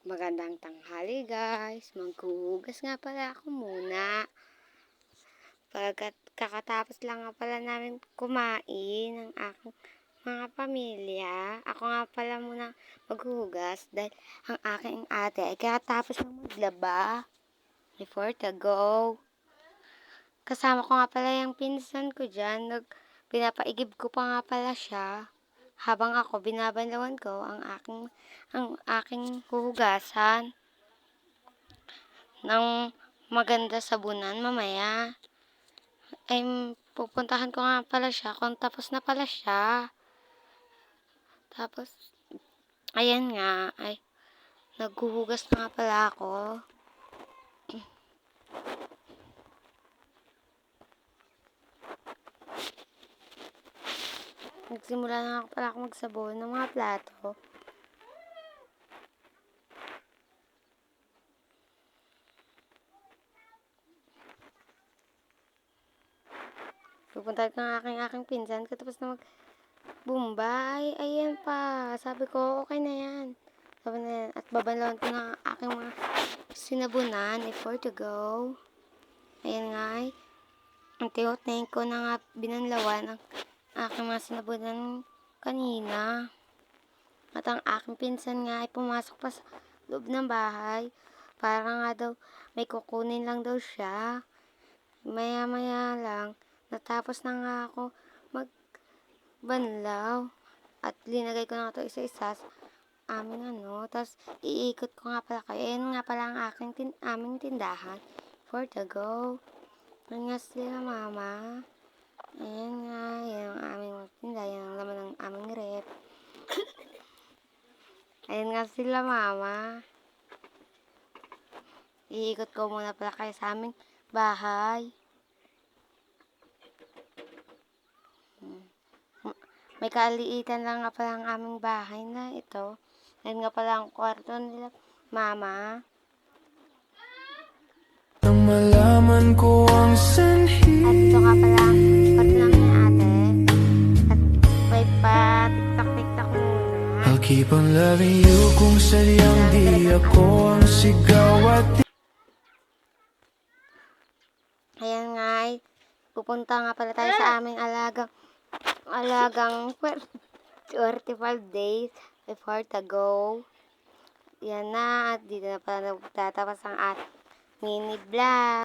Magandang tanghali guys. Maghuhugas nga pala ako muna. Kakatapos lang nga pala namin kumain ng aking mga pamilya. Ako nga pala muna maghuhugas dahil ang aking ate ay kakatapos lang maglaba. Before to go. Kasama ko nga pala yung pinsan ko dyan. Pinapaigib ko pa nga pala siya. Habang ako binabanlawan ko ang aking huhugasan ng maganda sabunan mamaya. Ay pupuntahan ko nga pala siya kung tapos na pala siya. Tapos ayan nga ay naghuhugas na nga pala ako. Nagsimula na ako pala magsabon ng mga plato. Pupunta ko ng aking pinsan katapos na mag-Bombay. Ayan pa. Sabi ko, okay na yan. Sabi na yan. At babanlawan ko ng aking mga sinabunan before to go. Ayan nga ay. Antihot-nahin ko na nga binanlawan ang aking mga sinabunan kanina. At ang aking pinsan nga ay pumasok pa sa loob ng bahay. Para nga daw may kukunin lang daw siya. Maya-maya lang. Natapos na nga ako magbanlaw. At linagay ko na ito isa-isa sa aming Tapos iikot ko nga pala kayo. Ayan nga pala ang aming tindahan. For to go. Ayan nga sila mama. Ayan nga. Yan ang aming magtinda. Yan ang laman ng aming rep. Ayan nga sila mama. Iikot ko muna pala kayo sa aming bahay. May kaaliitan lang nga pala ang aming bahay na ito. Ayan nga pala ang kwarto nila mama. Nang malaman ko ang sanhi. At ito nga pala ang kwarto lang ni ate. At may pa-tiktok-tiktok muna. I'll keep on loving you kung sadyang di ako ang sigaw at Ayan nga ay pupunta nga pala tayo sa aming alagang 45 days before to go. Yan na at dito na pala nagtatapos ang ating mini vlog.